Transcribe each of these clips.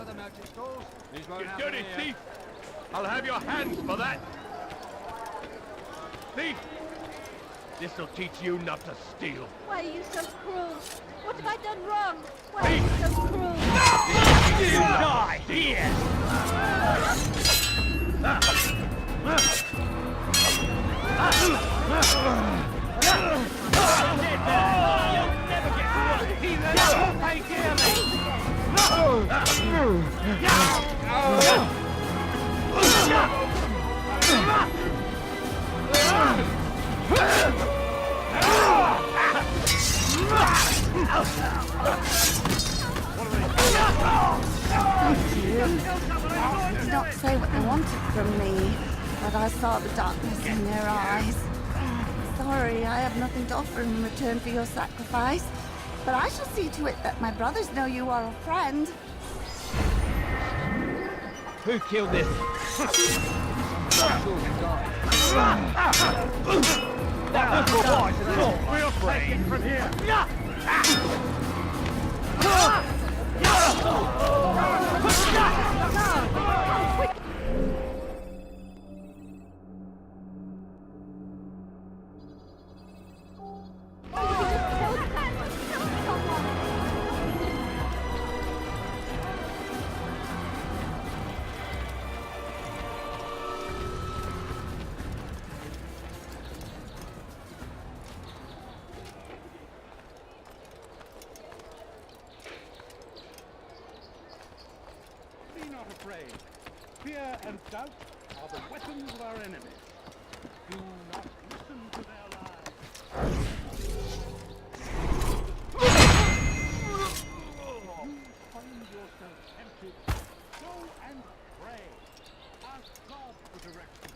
them out your stalls. These won't You happen dirty here. thief! I'll have your hands for that! Thief! This'll teach you not to steal. Why are you so cruel? What have I done wrong? Why are you so cruel? You die here! They did not say what they wanted from me, but I saw the darkness in their eyes. Sorry, I have nothing to offer in return for your sacrifice, but I shall see to it that my brothers know you are a friend. Who killed this? We're afraid from here. Be not afraid. Fear and doubt are the weapons of our enemies. Do not listen to their lies. You find yourself tempted, go and pray. Ask God for direction.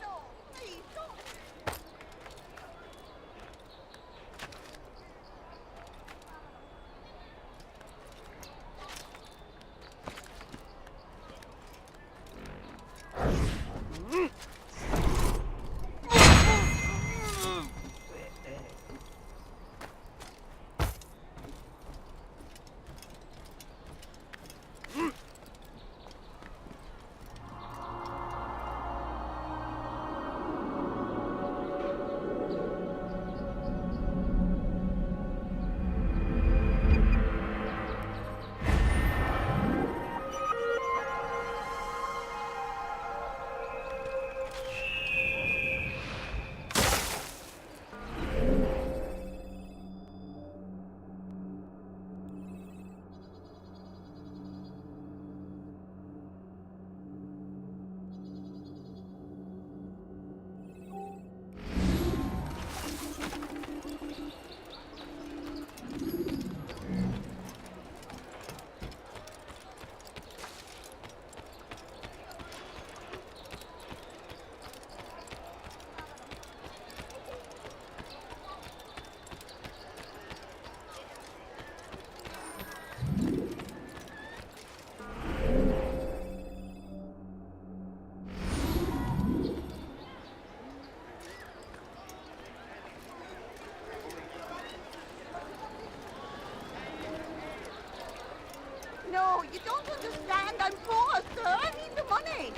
No, please don't. No, you don't understand. I'm poor, sir. I need the money.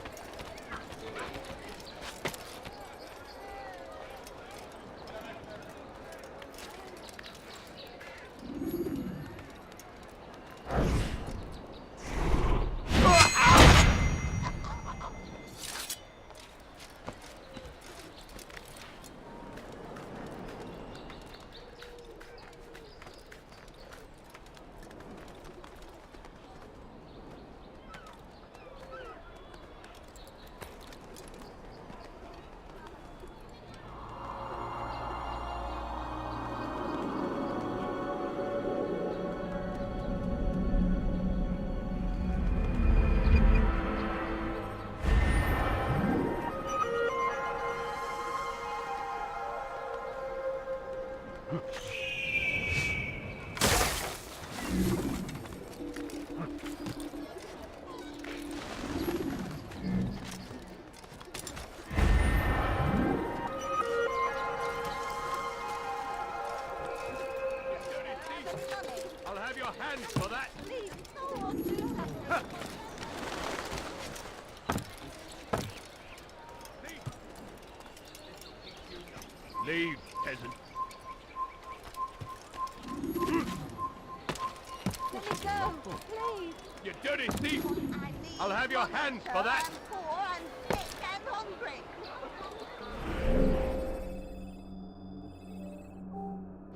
dirty thief! I need I'll have your money, hands sir. for that. I'm poor and sick and hungry.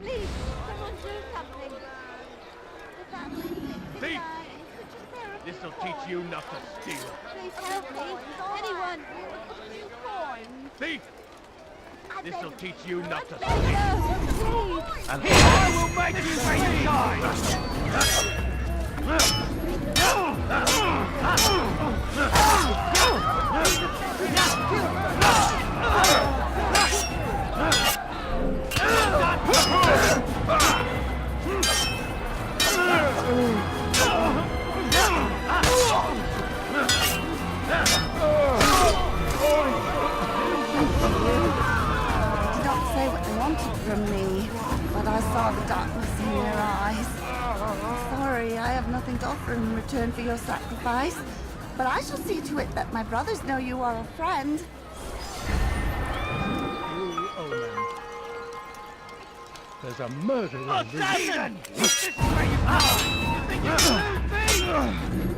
Please, someone do something. The family's sick and Thief! dying. Could you spare a few This'll teach coins? you not to steal. Please help me. Anyone, a few coins. Thief! I beg This'll of teach you, you sir. not to I beg steal. of you, please. And I will make you pay time! Did not say what they wanted from me, but I saw the darkness in their eyes. Sorry, I have nothing to offer in return for your sacrifice, but I shall see to it that my brothers know you are a friend. You omen. There's a murderer in this. Satan! This is where you are! You think you can lose me?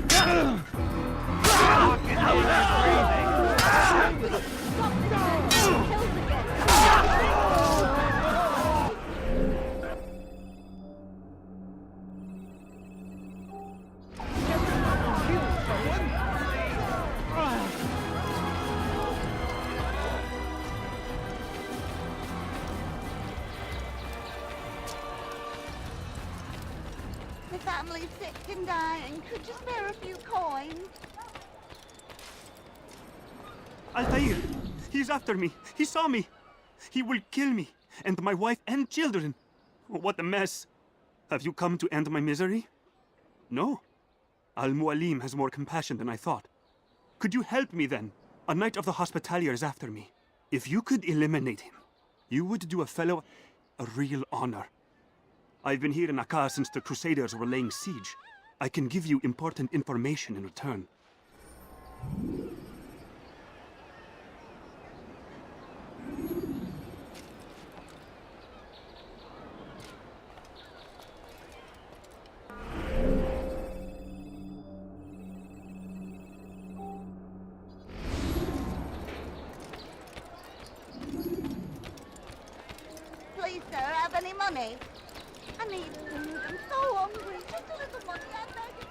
The family's sick and dying. Could you spare a few coins? Altair! He's after me! He saw me! He will kill me, and my wife and children! What a mess! Have you come to end my misery? No. Al-Mualim has more compassion than I thought. Could you help me then? A knight of the Hospitalier is after me. If you could eliminate him, you would do a fellow a real honor. I've been here in Akkar since the Crusaders were laying siege. I can give you important information in return. Please, sir, have any money? I need food. I'm so hungry. Just a little money, I beg.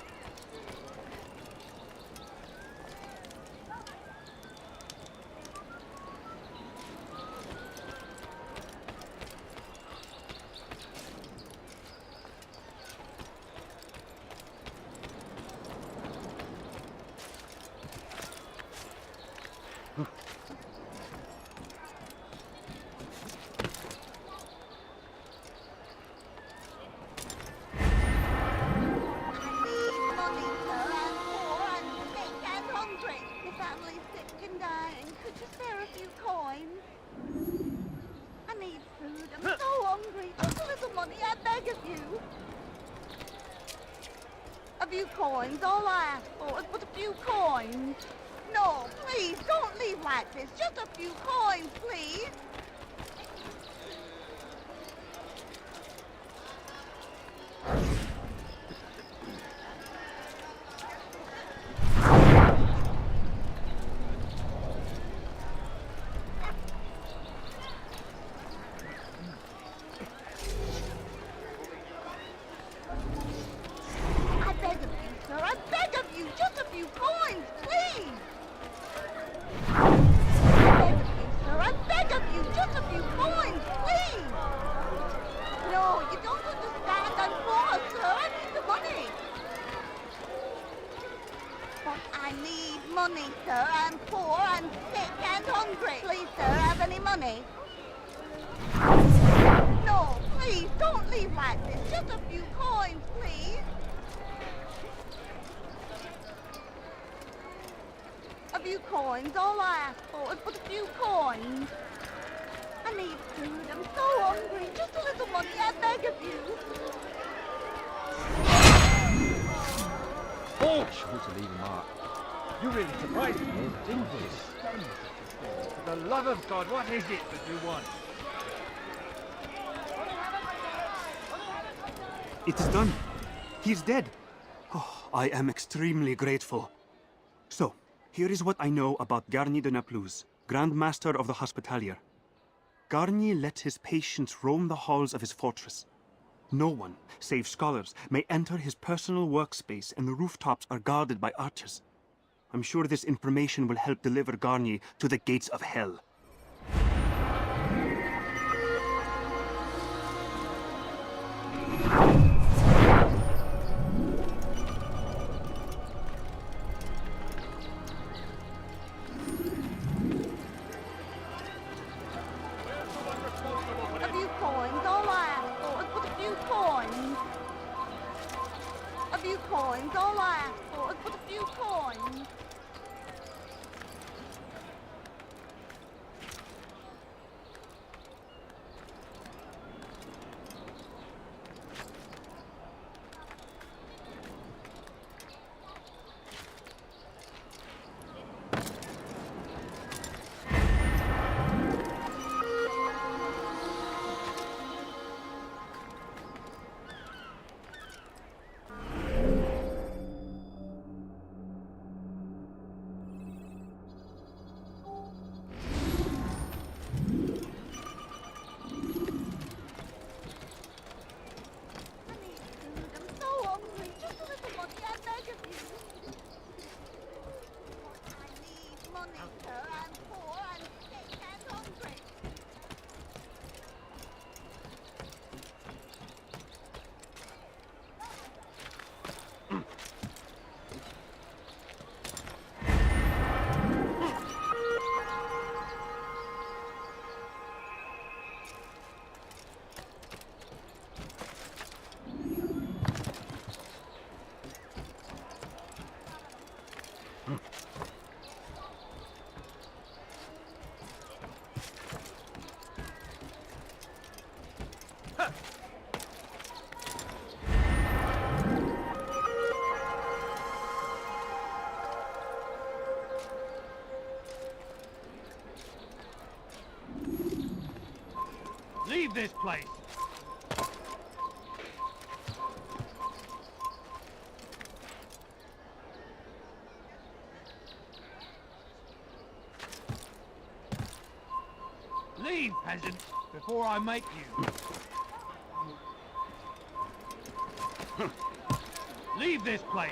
Money, sir. I'm poor and sick and hungry. The family's sick and dying. Could you spare a few coins? I need food. I'm so hungry. Just a little money, I beg of you. A few coins, all I ask for is but a few coins. No, please, don't leave like this. Just a few coins, please. I beg of you, sir. I beg of you. Just a few coins, please. I beg of you, sir. I beg of you. Just a few coins, please. No, you don't understand. I'm poor, sir. I need the money. But I need money, sir. I'm poor and sick and hungry. Please, sir, have any money? No, please, don't leave like this. Just a few coins, please. A few coins, all I ask for is but a few coins. I need food, I'm so hungry. Just a little money, I beg of you. Oh, sure to leave a mark. You really surprised me, didn't you? For the love of God, what is it that you want? It is done. He is dead. Oh, I am extremely grateful. So, here is what I know about Garnier de Naplouse, Grand Master of the Hospitalier. Garnier let his patients roam the halls of his fortress. No one, save scholars, may enter his personal workspace, and the rooftops are guarded by archers. I'm sure this information will help deliver Garnier to the gates of hell. A few coins, all I ask for is but a few coins. A few coins, all I ask for is but a few coins. I'm so hungry. Just a little money, I beg of you. I need money, sir. I'm poor, I'm sick, and hungry. Leave this place! Leave, peasant, before I make you. Leave this place!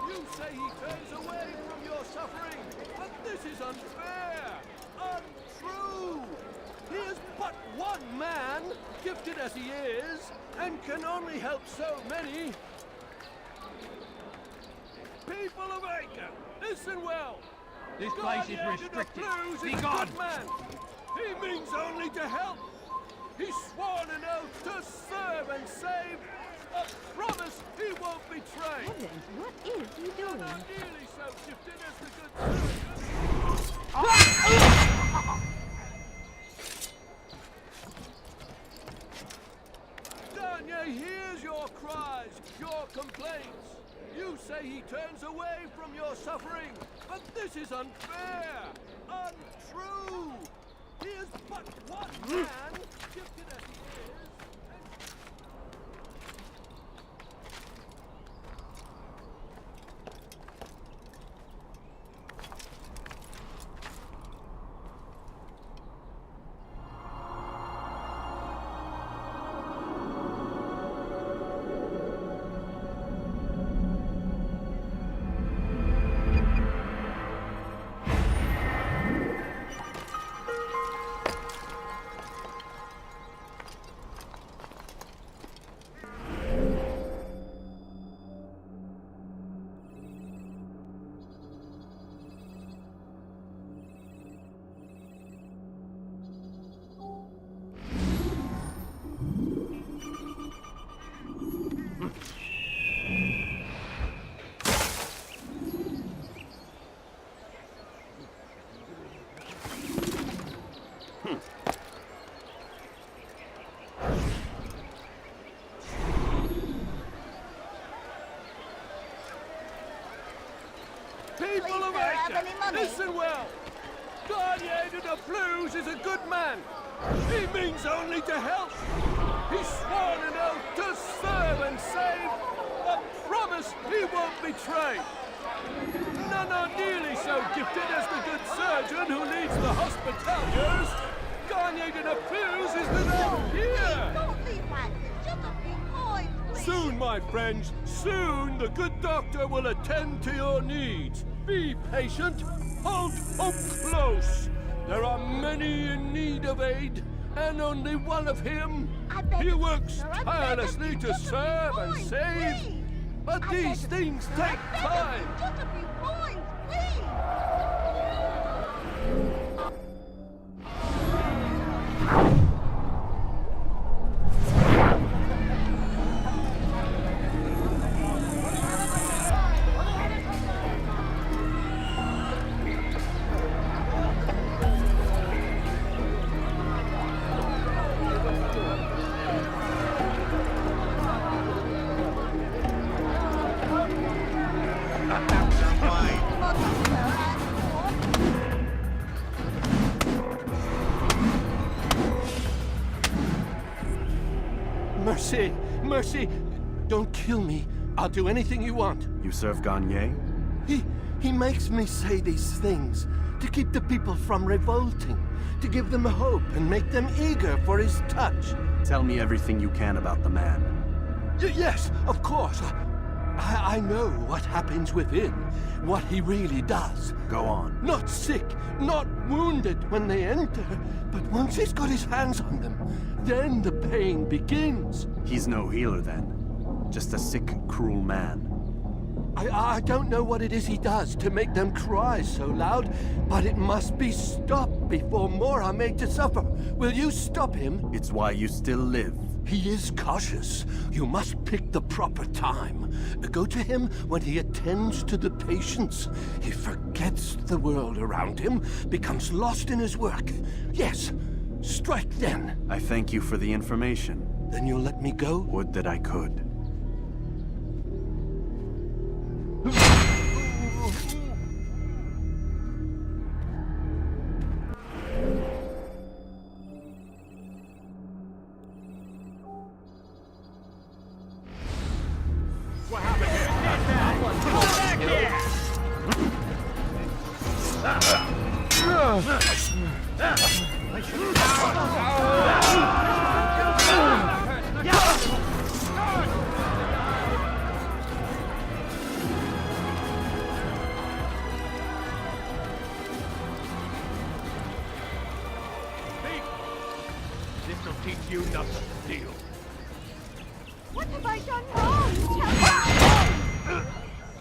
You say he turns away from your suffering, but this is unfair, untrue. He is but one man, gifted as he is, and can only help so many. People of Acre, listen well. This place is Garnier de restricted. Naplouse Be is a gone! good man. He means only to help. He's sworn an oath to serve and save. A promise he won't betray. What is he doing? Not nearly so gifted as the good servant. Garnier hears your cries, your complaints. You say he turns away from your suffering, but this is unfair, untrue. He is but one man, gifted as he is. People of sir, have Acre, any money? listen well. Garnier de Naplouse is a good man. He means only to help. He's sworn an oath to serve and save. A not betray. None are nearly so gifted as the good surgeon who leads the Hospitaliers. Garnier de la Perouse is without here. Don't leave that. It's just a few coins, please. Soon, my friends, soon the good doctor will attend to your needs. Be patient. Hold hope close. There are many in need of aid, and only one of him. He works tirelessly to serve and save. But these things take time. Just a few coins, please. Mercy, mercy. Don't kill me. I'll do anything you want. You serve Garnier? He makes me say these things to keep the people from revolting, to give them hope and make them eager for his touch. Tell me everything you can about the man. Yes, of course. I know what happens within, what he really does. Go on. Not sick, not wounded when they enter, but once he's got his hands on them, then the pain begins. He's no healer then. Just a sick, cruel man. I don't know what it is he does to make them cry so loud, but it must be stopped before more are made to suffer. Will you stop him? It's why you still live. He is cautious. You must pick the proper time. Go to him when he attends to the patients. He forgets the world around him, becomes lost in his work. Yes, strike then. I thank you for the information. Then you'll let me go? Would that I could. This'll teach you nothing, deal. What have I done wrong?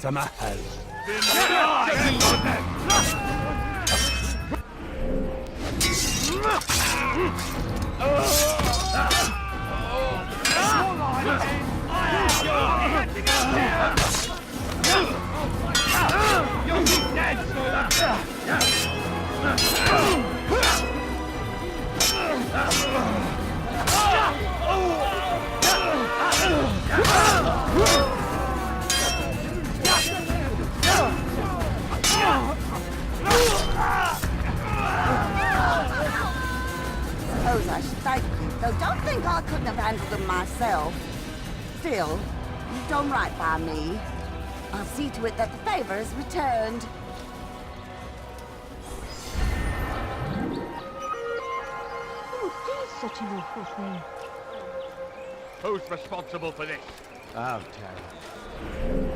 Tamahal. You'll be dead Suppose I should thank you, though don't think I couldn't have handled them myself. Still, you've done right by me. I'll see to it that the favor is returned. Who did such an awful thing? Who's responsible for this? I'll tell you.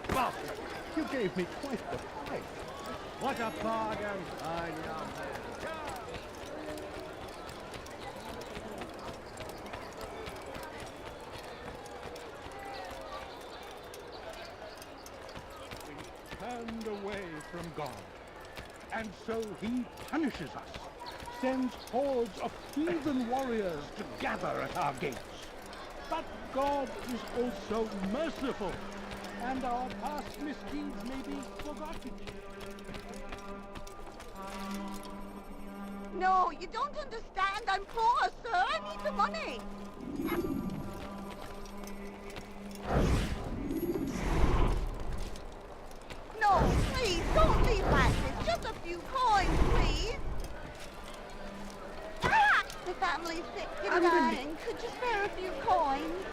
Bastard, you gave me quite the fright. What a bargain! I love it. We turned away from God, and so he punishes us, sends hordes of heathen warriors to gather at our gates. But God is also merciful, and our past misdeeds may be forgotten. No, you don't understand. I'm poor, sir. I need the money. No, please, don't leave like this. Just a few coins, please. Ah! The family's sick and dying. Could you spare a few coins?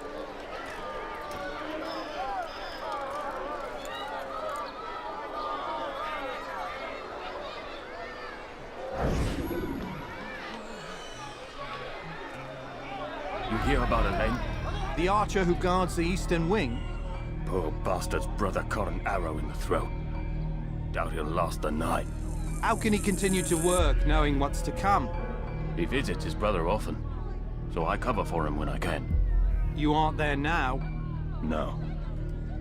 You hear about Elaine? The archer who guards the eastern wing? Poor bastard's brother caught an arrow in the throat. Doubt he'll last the night. How can he continue to work knowing what's to come? He visits his brother often, so I cover for him when I can. You aren't there now. No.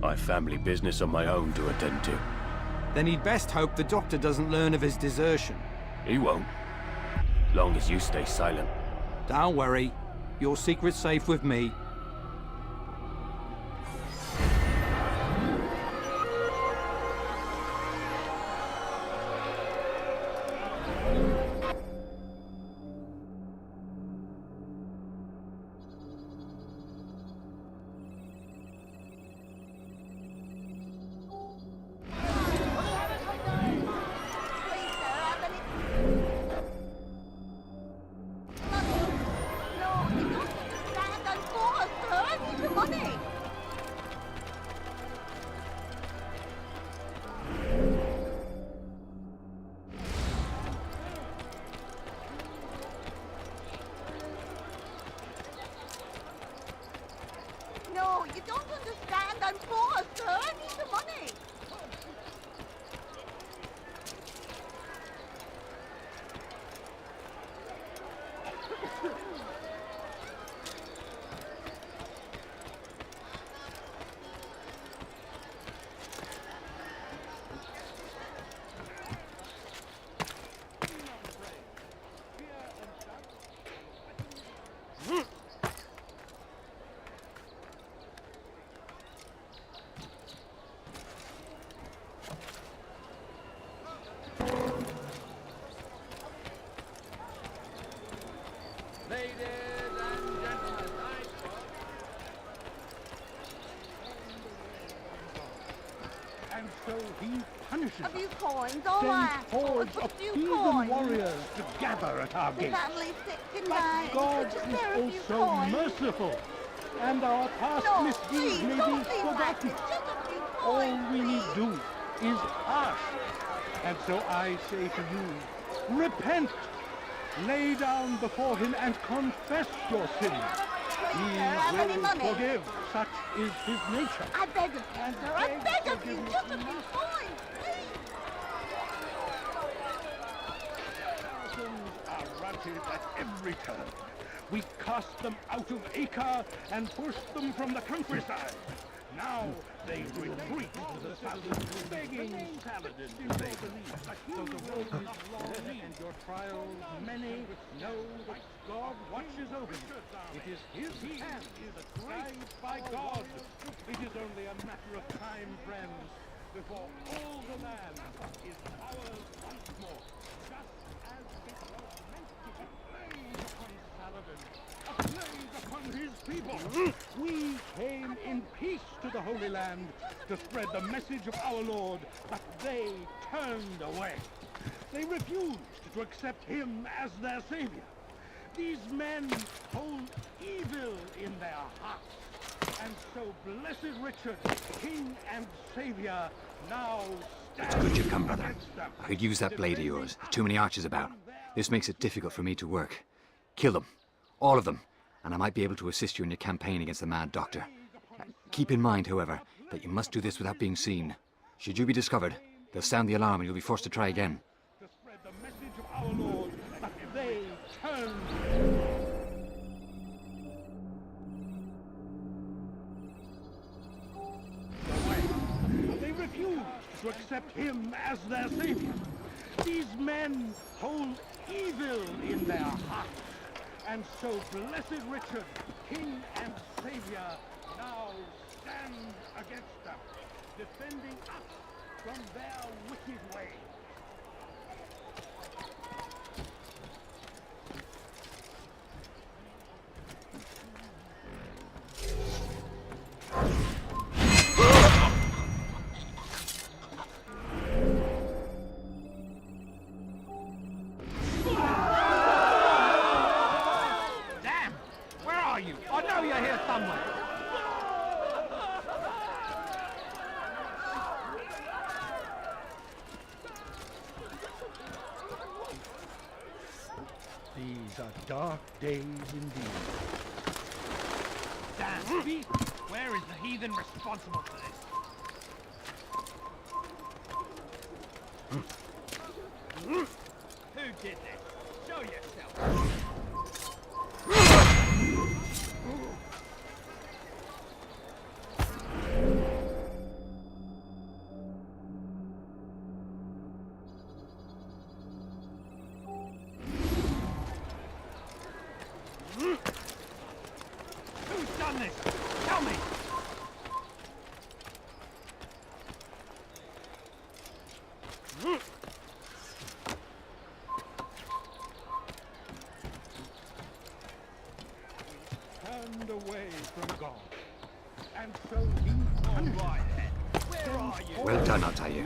I've family business of my own to attend to. Then he'd best hope the doctor doesn't learn of his desertion. He won't. Long as you stay silent. Don't worry. Your secret's safe with me. No, you don't understand. I'm poor, sir. I need the money. Ladies and gentlemen, And so he punishes A us. few coins, all I Sends ask for. hordes A of few heathen coins. warriors to gather at our The gates. family's sick and But dying. God Could you is spare a few also coins? merciful, and our past No, misdeeds please, may don't be leave like forgotten. this. Just a few All coins, we need please. do is ask. And so I say to you, repent. Lay down before him and confess your sins. Please, He sir, have any will money? forgive. Such is his nature. I beg of you, And sir. I beg beg of you. forgiveness Just a from few us. coins, please. Thousands are routed at every turn. We cast them out of Acre and pushed them from the countryside. Now they retreat to the south, begging Saladin to save them. But so the road is long and your trials many. Know that God watches over you. It is his hand that guides by God. It is only a matter of time, friends, before all the land is ours once more. Just as it was meant to be. A plague upon Saladin, a plague upon his people. We came in peace to the Holy Land to spread the message of our Lord, but they turned away. They refused to accept him as their savior. These men hold evil in their hearts. And so blessed Richard, king and savior, now stands Good you've come, brother. against them. I could use that blade of yours. There are too many archers about. This makes it difficult for me to work. Kill them. All of them. And I might be able to assist you in your campaign against the Mad Doctor. Keep in mind, however, that you must do this without being seen. Should you be discovered, they'll sound the alarm and you'll be forced to try again. To spread the message of our Lord, but they turned. They refused to accept him as their savior. These men hold evil in their hearts. And so blessed Richard, king and savior, now stands against them, defending us from their wicked ways. you? I know you're here somewhere. These are dark days indeed. Damn beast! Where is the heathen responsible for this? Who did this? Show yourself. Who's done this? Tell me! Turned away from God. And so he punishes Right then. Where are you? Well done, Altair.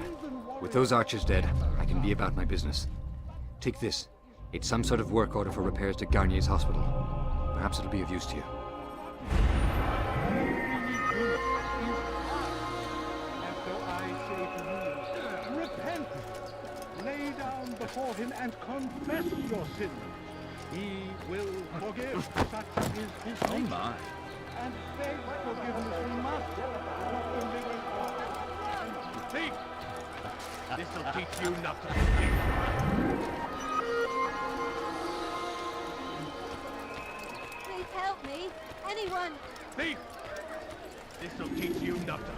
With those archers dead, I can be about my business. Take this. It's some sort of work order for repairs to Garnier's hospital. Perhaps it'll be of use to you. And so I say to you, repent, lay down before him and confess your sins. He will forgive, such is his nature. Oh my. And beg forgiveness we must, not only when God Thief! This'll teach you not to forgive. Please help me. Anyone. Thief! This'll teach you not to.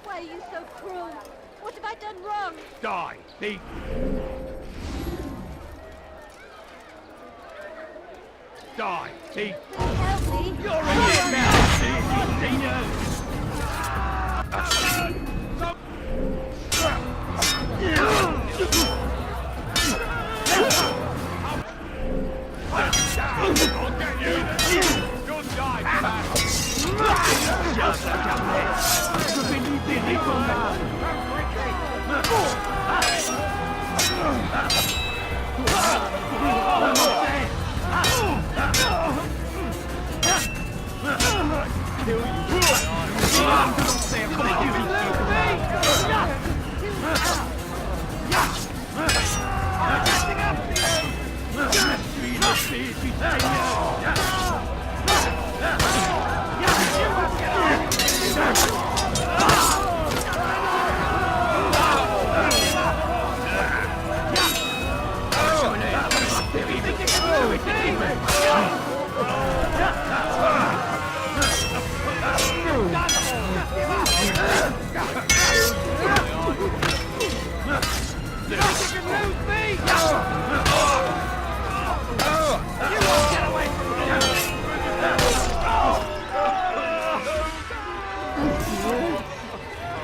Why are you so cruel? What have I done wrong? Die, thief! Die, thief! Please help me. You're in here now, thief! I'll get you! You'll die,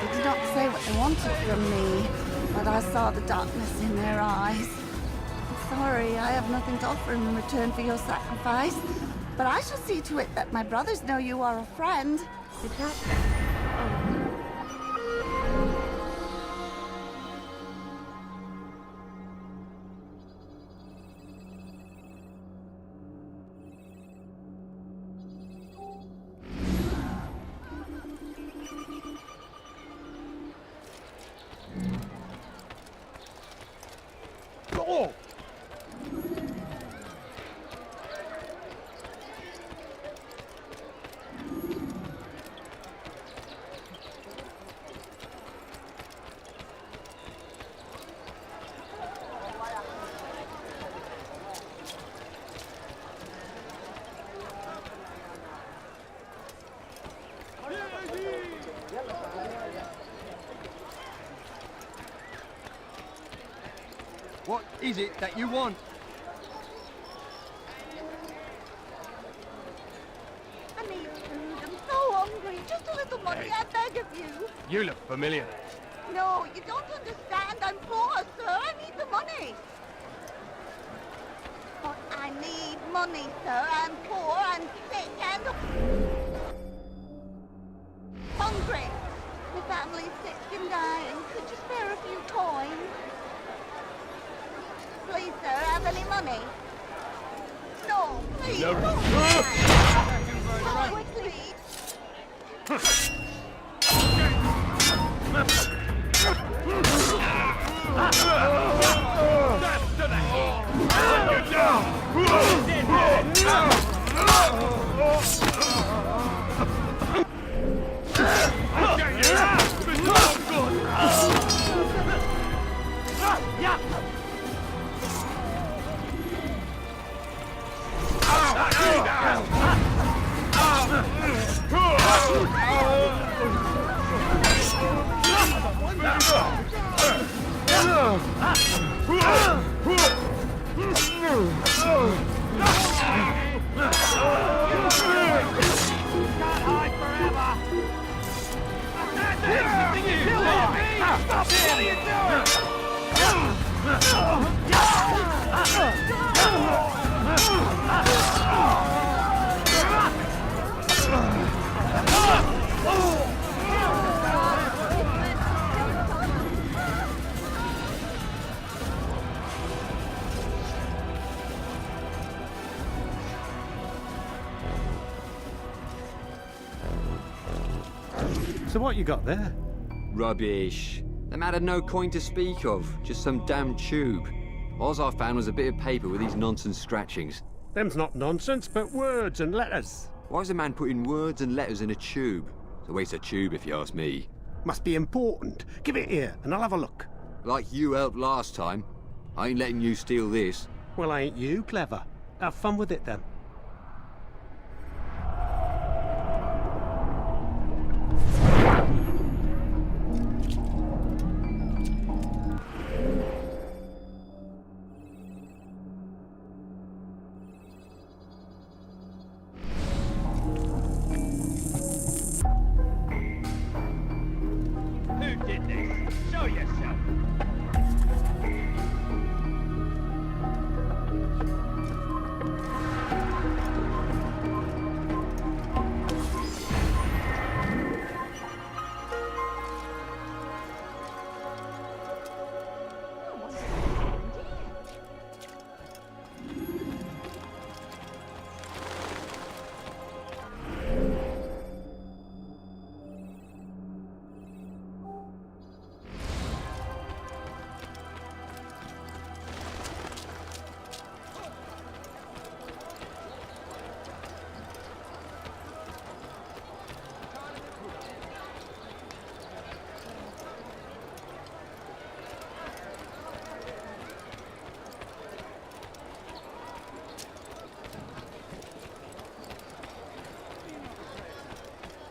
They did not say what they wanted from me, but I saw the darkness in their eyes. I'm sorry, I have nothing to offer in return for your sacrifice, but I shall see to it that my brothers know you are a friend. Is that... Go! What is it that you want? I need food. I'm so hungry. Just a little money, I beg of you. You look familiar. No, you don't understand. I'm poor, sir. I need the money. But I need money, sir. I'm poor, I'm sick, and hungry. My family's sick and dying. Could you spare a few coins? Please, sir, have any money? No, please. Quickly. So what you got there? Rubbish. The man had no coin to speak of, just some damn tube. All I found was a bit of paper with these nonsense scratchings. Them's not nonsense, but words and letters. Why is a man putting words and letters in a tube? It's a waste of tube, if you ask me. Must be important. Give it here, and I'll have a look. Like you helped last time. I ain't letting you steal this. Well, ain't you clever? Have fun with it, then. Who did this? Show yourself.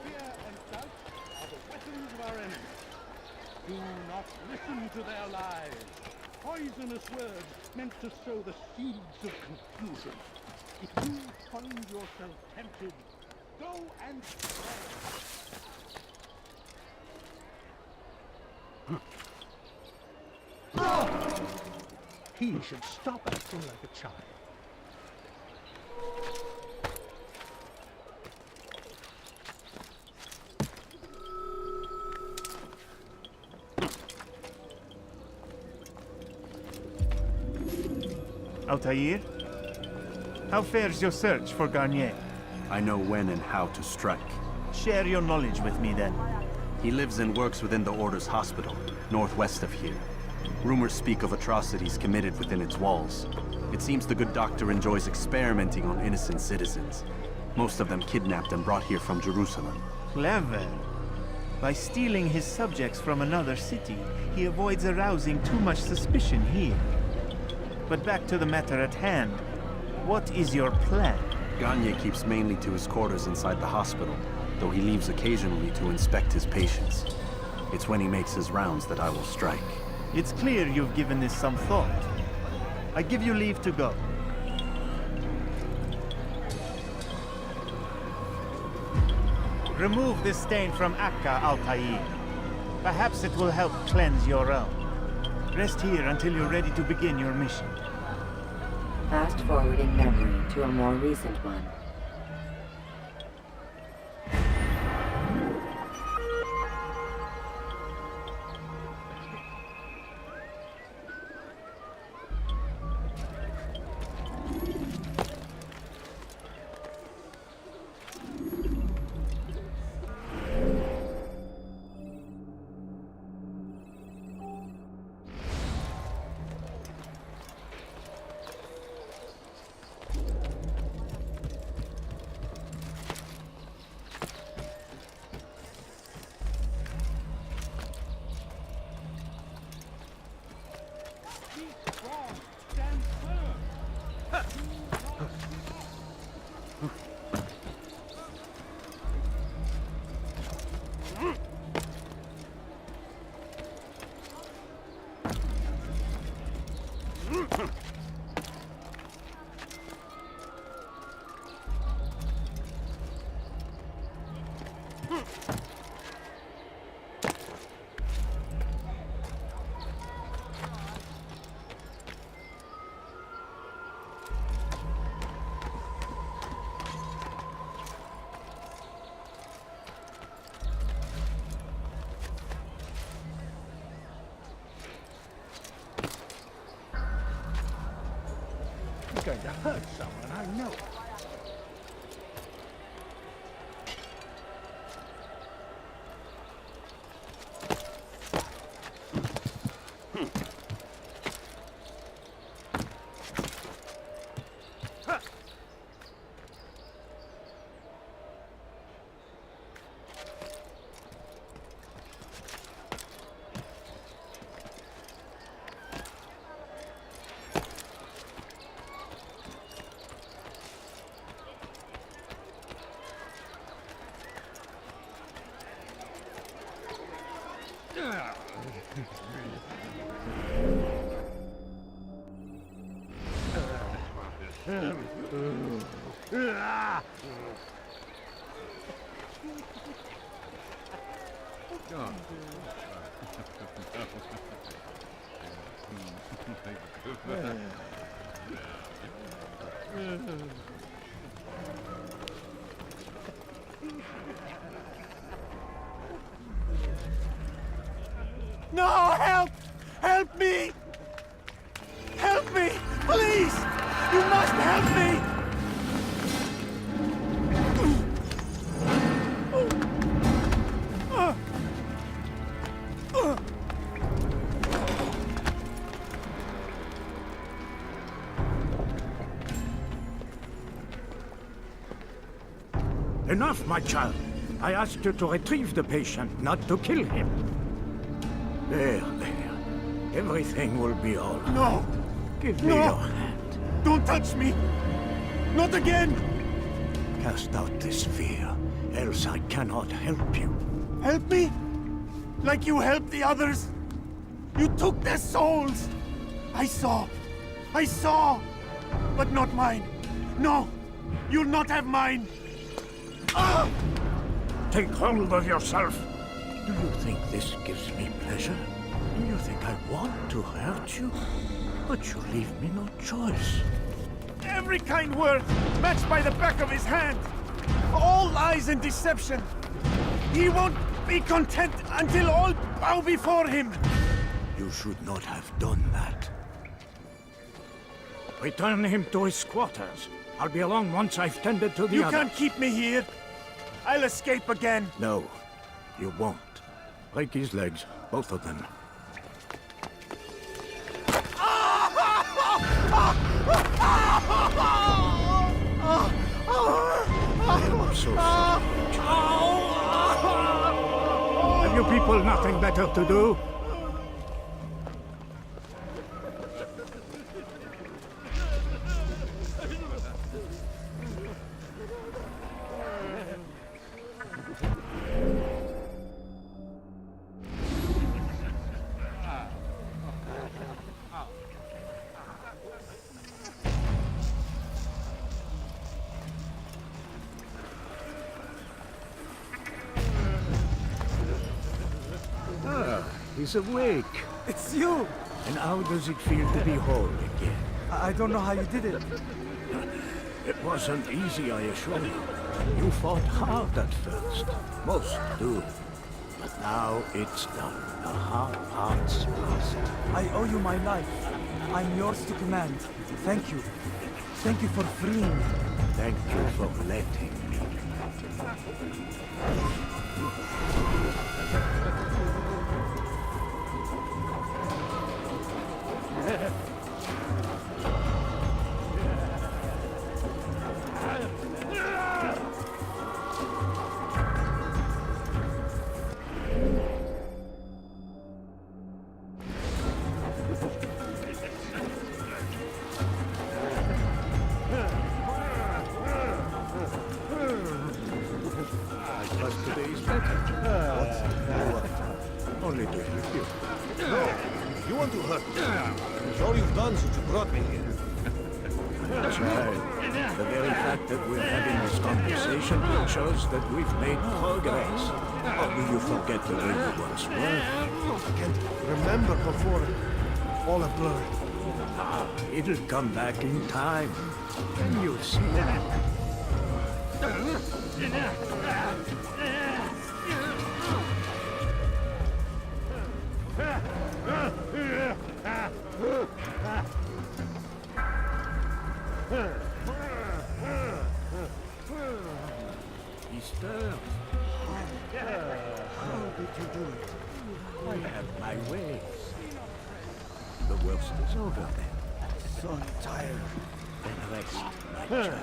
Fear and doubt are the weapons of our enemies. Do not listen to their lies. Poisonous words meant to sow the seeds of confusion. If you find yourself tempted, go and pray. He should stop acting like a child. Altair? How fares your search for Garnier? I know when and how to strike. Share your knowledge with me then. He lives and works within the Order's hospital, northwest of here. Rumors speak of atrocities committed within its walls. It seems the good doctor enjoys experimenting on innocent citizens. Most of them kidnapped and brought here from Jerusalem. Clever. By stealing his subjects from another city, he avoids arousing too much suspicion here. But back to the matter at hand. What is your plan? Gagne keeps mainly to his quarters inside the hospital, though he leaves occasionally to inspect his patients. It's when he makes his rounds that I will strike. It's clear you've given this some thought. I give you leave to go. Remove this stain from Akka, Altair. Perhaps it will help cleanse your realm. Rest here until you're ready to begin your mission. Fast-forwarding memory to a more recent one. hurt someone I know. No, help! Help me! Help me! Please! You must help me! Enough, my child. I asked you to retrieve the patient, not to kill him. There. Everything will be all right. No! Give me your hand. Don't touch me! Not again! Cast out this fear, else I cannot help you. Help me? Like you helped the others? You took their souls! I saw! But not mine! No! You'll not have mine! Ah! Take hold of yourself! Do you think this gives me pleasure? Do you think I want to hurt you? But you leave me no choice. Every kind word matched by the back of his hand! All lies and deception! He won't be content until all bow before him! You should not have done that. Return him to his quarters. I'll be along once I've tended to the You others. can't keep me here! I'll escape again! No, you won't. Break his legs, both of them. I'm so sorry. Have you people nothing better to do? He's awake. It's you! And how does it feel to be whole again? I don't know how you did it. It wasn't easy, I assure you. You fought hard at first. Most do. But now it's done. The hard part's past. I owe you my life. I'm yours to command. Thank you. Thank you for freeing me. Thank you for letting me. Only to help you. No! You want to hurt me. It's all you've done since you brought me here. Child, the very fact that we're having this conversation shows that we've made progress. Or do you forget the way you once were? I can't remember before all a blur. It'll come back in time. And you'll see. I have my ways. The worst is over then. So tired. Then rest, my child.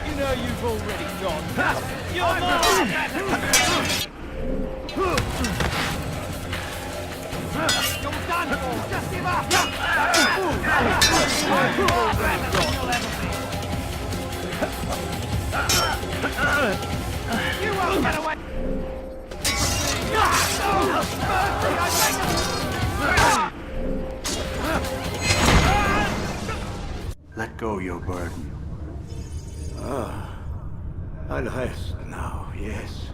You know you've already gone. You're mine! You're done for! Just give up! You won't get away! Let go your burden. I'll rest now, yes.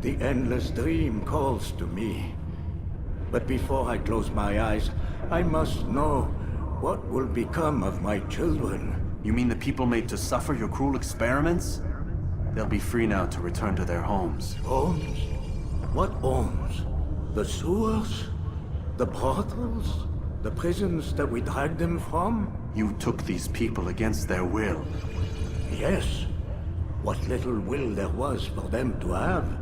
The endless dream calls to me. But before I close my eyes, I must know what will become of my children. You mean the people made to suffer your cruel experiments? They'll be free now to return to their homes. Homes? What homes? The sewers? The brothels? The prisons that we dragged them from? You took these people against their will. Yes. What little will there was for them to have.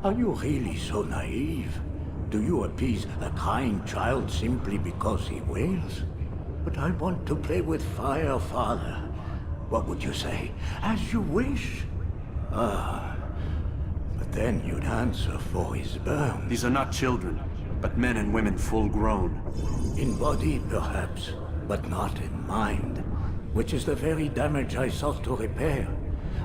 Are you really so naive? Do you appease a crying child simply because he wails? But I want to play with fire, Father. What would you say? As you wish. But then you'd answer for his burn. These are not children, but men and women full grown. In body, perhaps, but not in mind. Which is the very damage I sought to repair.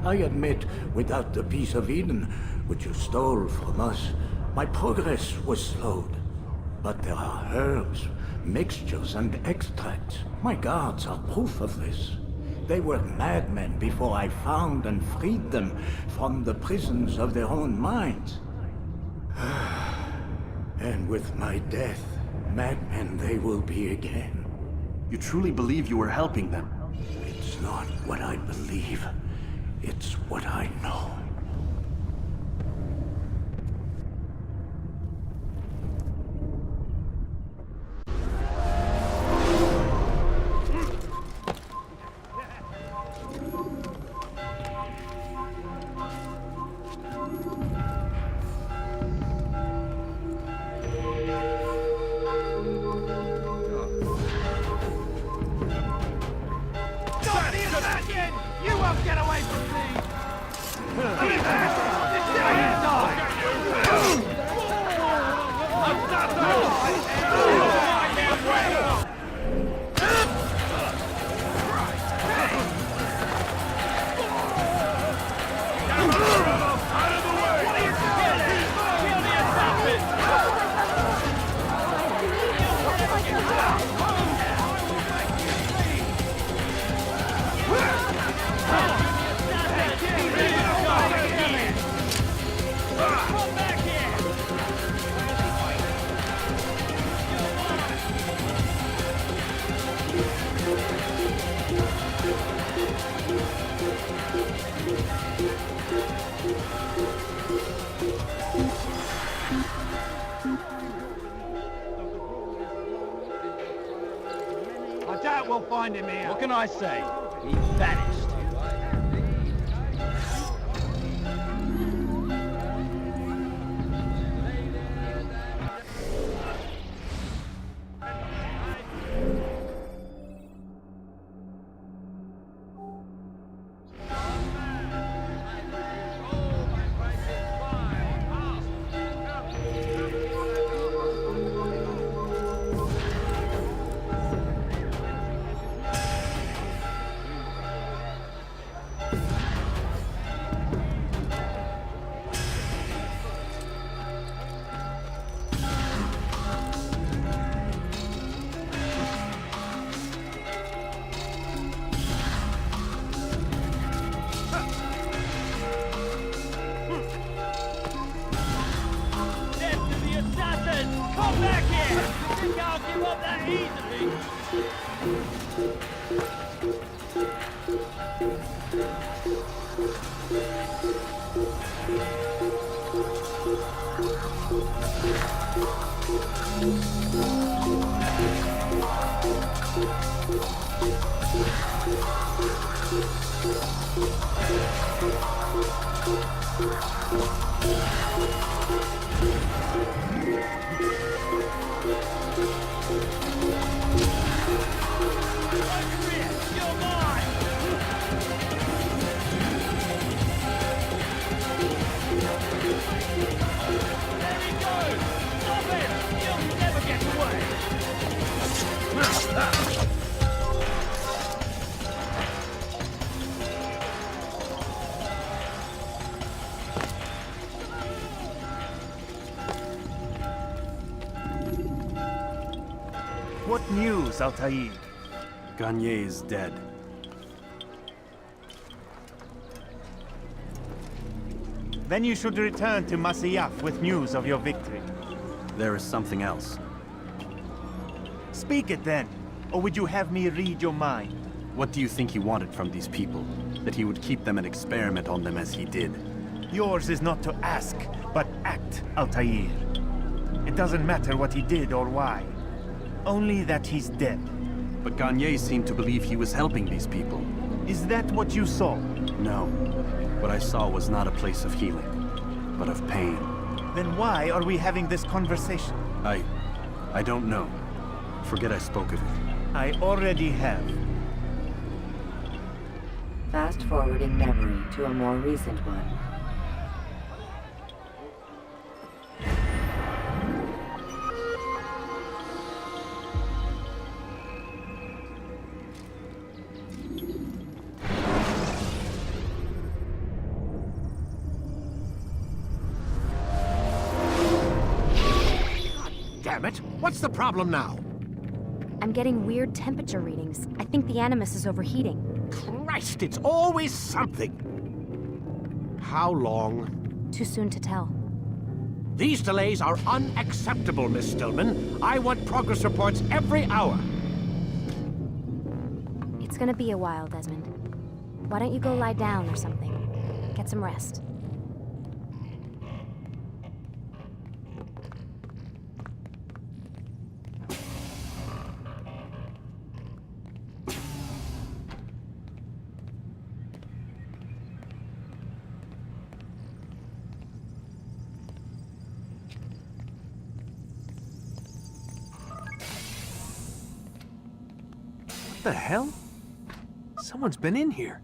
I admit, without the piece of Eden, which you stole from us, my progress was slowed. But there are herbs, mixtures, and extracts. My guards are proof of this. They were madmen before I found and freed them from the prisons of their own minds. And with my death, madmen they will be again. You truly believe you were helping them? It's not what I believe. It's what I know. You won't get away from me! I doubt we'll find him here. What can I say? He vanished. What news, Altair? Garnier is dead. Then you should return to Masyaf with news of your victory. There is something else. Speak it then, or would you have me read your mind? What do you think he wanted from these people? That he would keep them and experiment on them as he did? Yours is not to ask, but act, Altair. It doesn't matter what he did or why. Only that he's dead. But Garnier seemed to believe he was helping these people. Is that what you saw? No. What I saw was not a place of healing, but of pain. Then why are we having this conversation? I don't know. Forget I spoke of it. I already have. Fast forwarding memory to a more recent one. Damn it! What's the problem now? I'm getting weird temperature readings. I think the Animus is overheating. Christ, it's always something! How long? Too soon to tell. These delays are unacceptable, Miss Stillman. I want progress reports every hour. It's gonna be a while, Desmond. Why don't you go lie down or something? Get some rest. What the hell? Someone's been in here.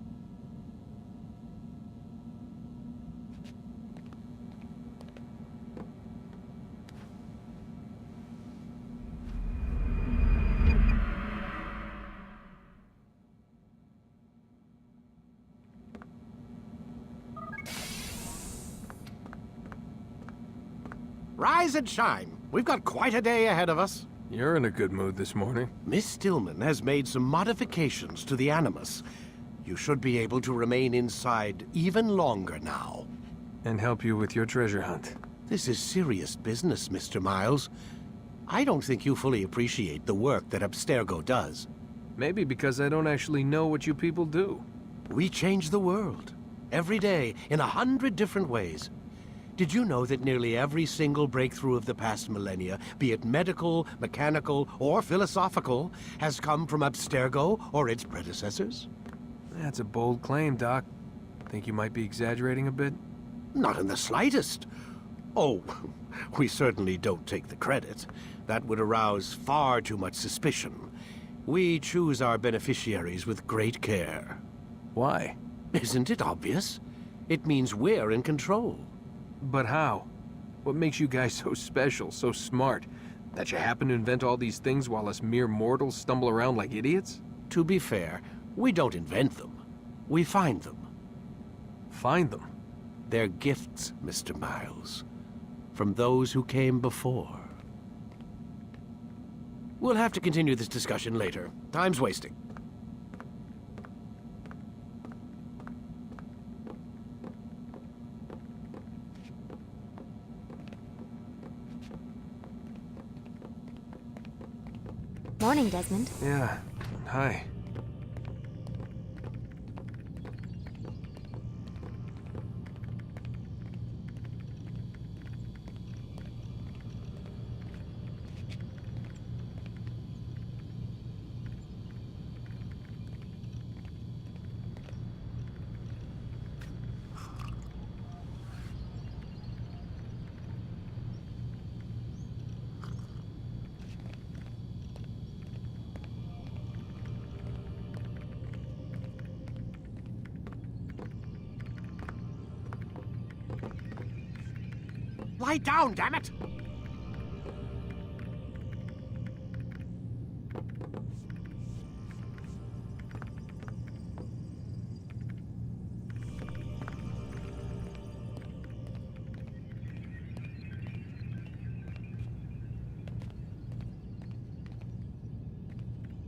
Rise and shine. We've got quite a day ahead of us. You're in a good mood this morning. Miss Stillman has made some modifications to the Animus. You should be able to remain inside even longer now. And help you with your treasure hunt. This is serious business, Mr. Miles. I don't think you fully appreciate the work that Abstergo does. Maybe because I don't actually know what you people do. We change the world. Every day, in 100 different ways. Did you know that nearly every single breakthrough of the past millennia, be it medical, mechanical, or philosophical, has come from Abstergo or its predecessors? That's a bold claim, Doc. Think you might be exaggerating a bit? Not in the slightest. Oh, we certainly don't take the credit. That would arouse far too much suspicion. We choose our beneficiaries with great care. Why? Isn't it obvious? It means we're in control. But how? What makes you guys so special, so smart? That you happen to invent all these things while us mere mortals stumble around like idiots? To be fair, we don't invent them. We find them. Find them? They're gifts, Mr. Miles. From those who came before. We'll have to continue this discussion later. Time's wasting. Morning, Desmond. Yeah. Hi. Lie down, damn it!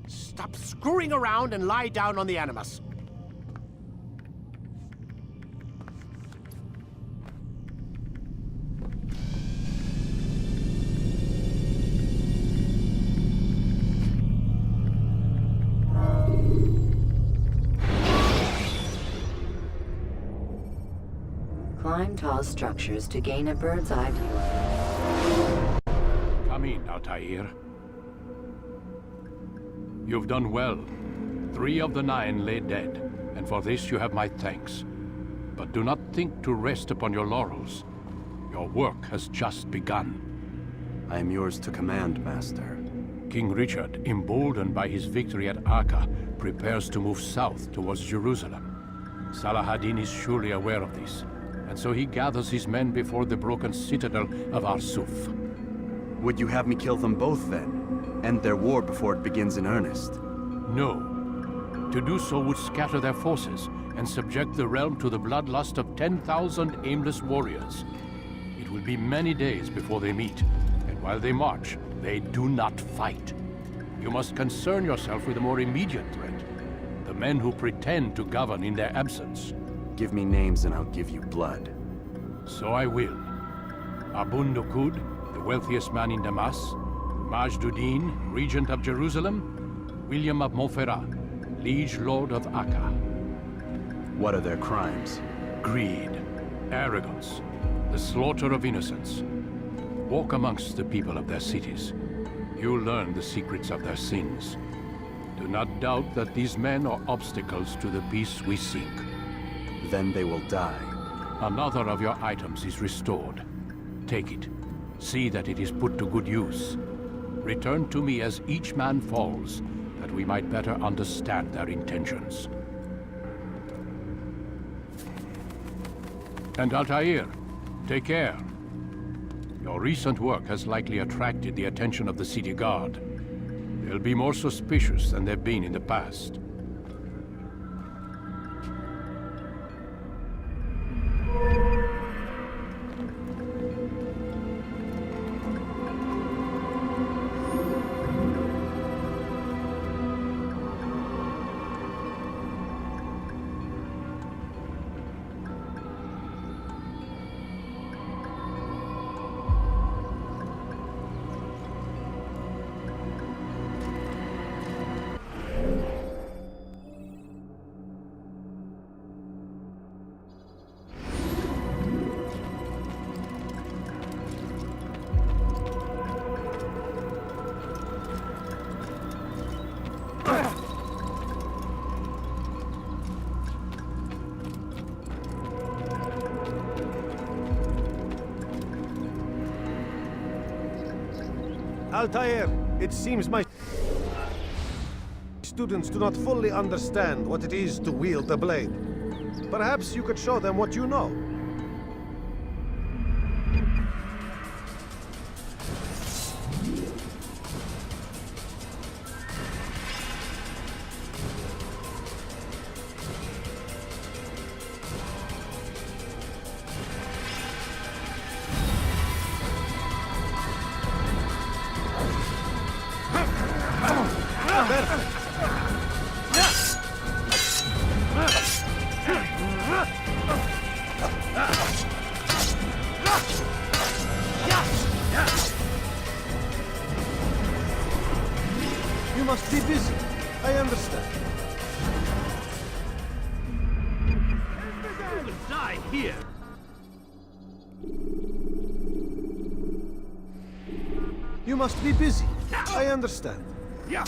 Stop screwing around and lie down on the Animus. Climb tall structures to gain a bird's eye view. Come in, Altair. You've done well. 3 of the 9 lay dead, and for this you have my thanks. But do not think to rest upon your laurels. Your work has just begun. I am yours to command, Master. King Richard, emboldened by his victory at Acre, prepares to move south towards Jerusalem. Salah ad-Din is surely aware of this, and so he gathers his men before the broken citadel of Arsuf. Would you have me kill them both then? End their war before it begins in earnest? No. To do so would scatter their forces and subject the realm to the bloodlust of 10,000 aimless warriors. It will be many days before they meet, and while they march, they do not fight. You must concern yourself with a more immediate threat. The men who pretend to govern in their absence. Give me names and I'll give you blood. So I will. Abun Nukud, the wealthiest man in Damas. Majduddin, regent of Jerusalem. William of Montferrat, liege lord of Acre. What are their crimes? Greed, arrogance, the slaughter of innocents. Walk amongst the people of their cities. You'll learn the secrets of their sins. Do not doubt that these men are obstacles to the peace we seek. Then they will die. Another of your items is restored. Take it. See that it is put to good use. Return to me as each man falls, that we might better understand their intentions. And Altair, take care. Your recent work has likely attracted the attention of the city guard. They'll be more suspicious than they've been in the past. Altair, it seems my students do not fully understand what it is to wield the blade. Perhaps you could show them what you know. must be busy. I understand. You will die here! You must be busy. I understand. Yeah.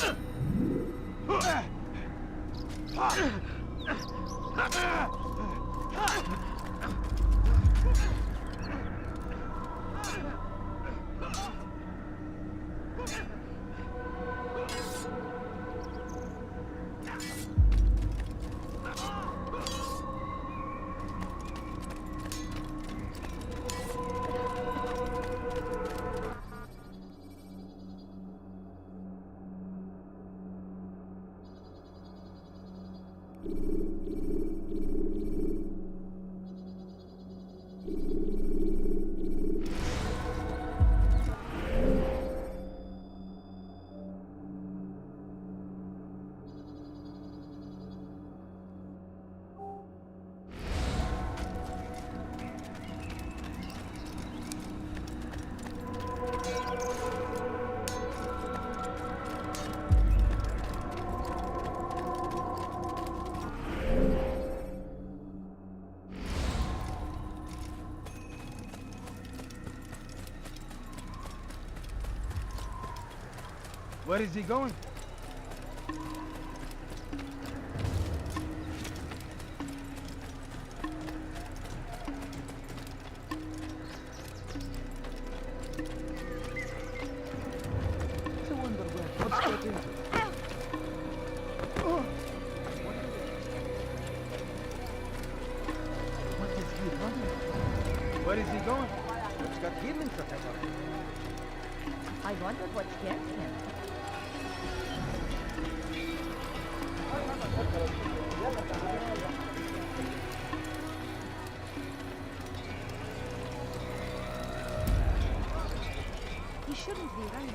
Where is he going? Where is he going? What's got him in such a hurry? I wonder what scares him. He shouldn't be running.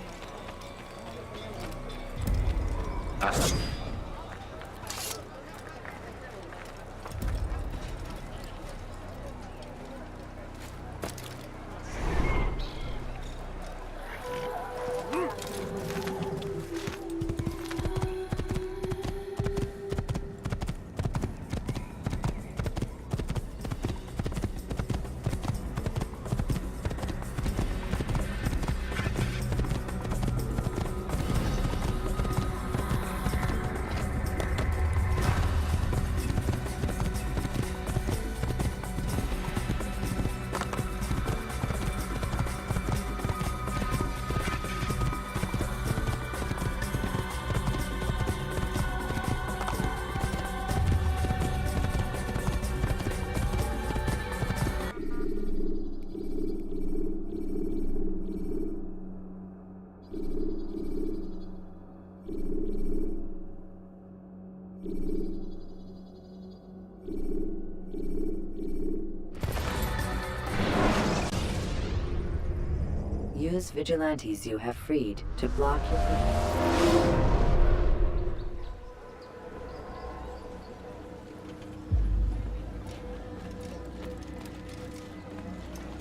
Use vigilantes you have freed to block your...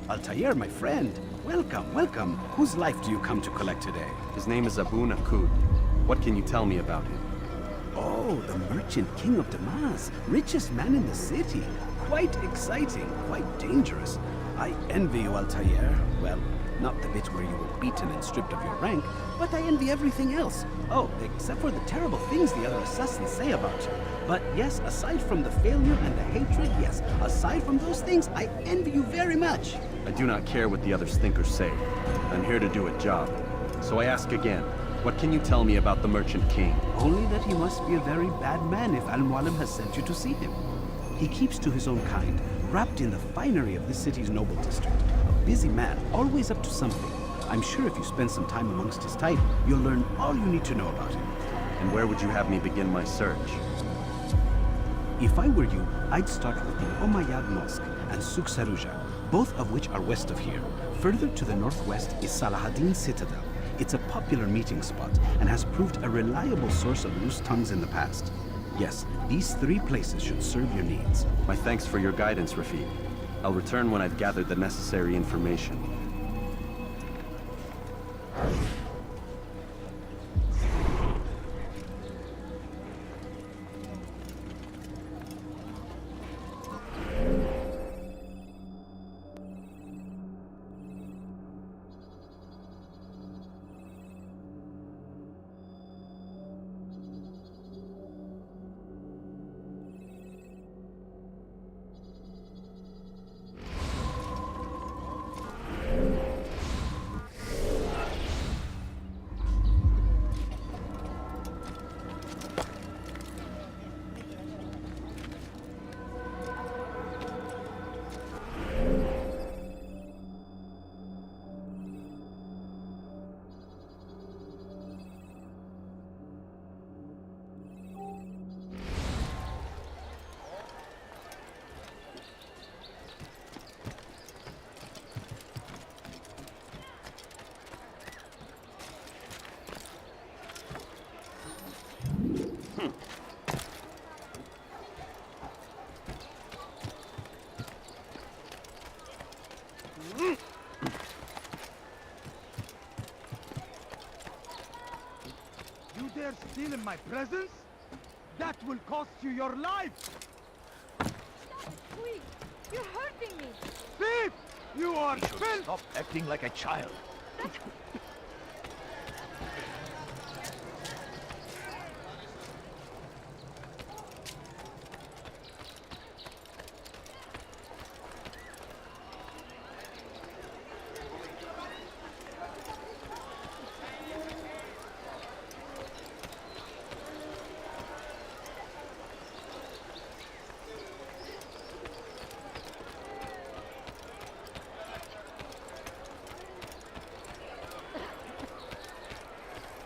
Altair, my friend. Welcome, welcome. Whose life do you come to collect today? His name is Abu Nakud. What can you tell me about him? Oh, the merchant king of Damas. Richest man in the city. Quite exciting, quite dangerous. I envy you, Altair. Well, not the bit where you were beaten and stripped of your rank, but I envy everything else. Oh, except for the terrible things the other assassins say about you. But yes, aside from the failure and the hatred, yes, aside from those things, I envy you very much. I do not care what the others think or say. I'm here to do a job. So I ask again, what can you tell me about the Merchant King? Only that he must be a very bad man if Al-Mualim has sent you to see him. He keeps to his own kind, wrapped in the finery of this city's noble district. A busy man, always up to something. I'm sure if you spend some time amongst his type, you'll learn all you need to know about him. And where would you have me begin my search? If I were you, I'd start with the Umayyad Mosque and Souk Saruja, both of which are west of here. Further to the northwest is Salahaddin Citadel. It's a popular meeting spot and has proved a reliable source of loose tongues in the past. Yes, these three places should serve your needs. My thanks for your guidance, Rafiq. I'll return when I've gathered the necessary information. steal in my presence? That will cost you your life! Please, you're hurting me. Thief! You are filth! Stop acting like a child.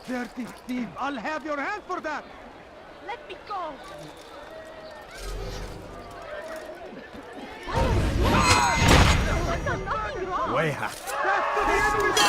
Dirty thief! I'll have your hand for that! Let me go. I've done nothing wrong. Way hack. Death to the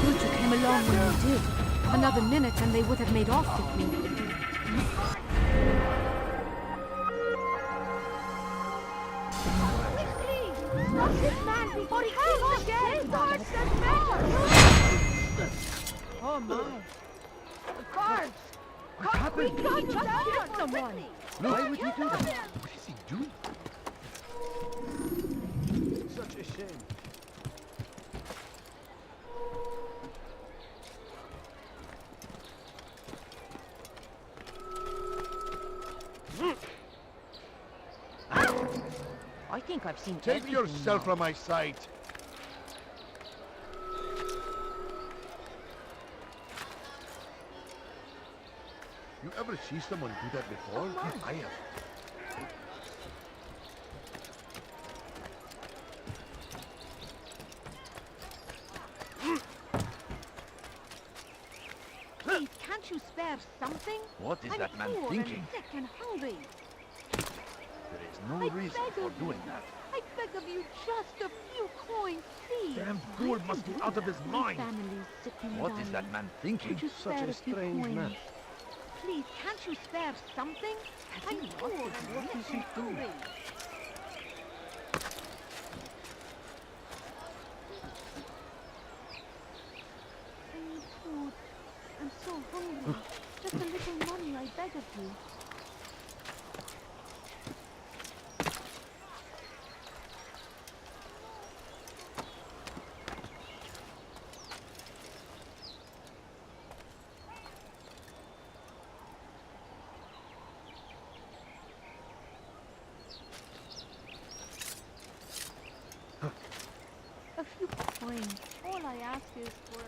Good you came along when you did. Another minute and they would have made off with me. Stop this man before he kills again! Guards and Oh my. Guards! What happened? We just killed someone! Why would you do that? What is he doing? Such a shame. I think I've seen Take everything yourself now. from my sight. You ever see someone do that before? I have. Please, can't you spare something? What is I'm that man poor thinking? And sick and hungry. There is no I reason beg for of doing you. that. I beg of you just a few coins, please. Damn fool must be out of his mind. Families sitting What is that man thinking? Could you Such spare a few strange coins? man. Please, can't you spare something? I'm poor and sick and hungry. I need food. I'm so hungry. Just a little money, I beg of you. A few coins. All I ask is for...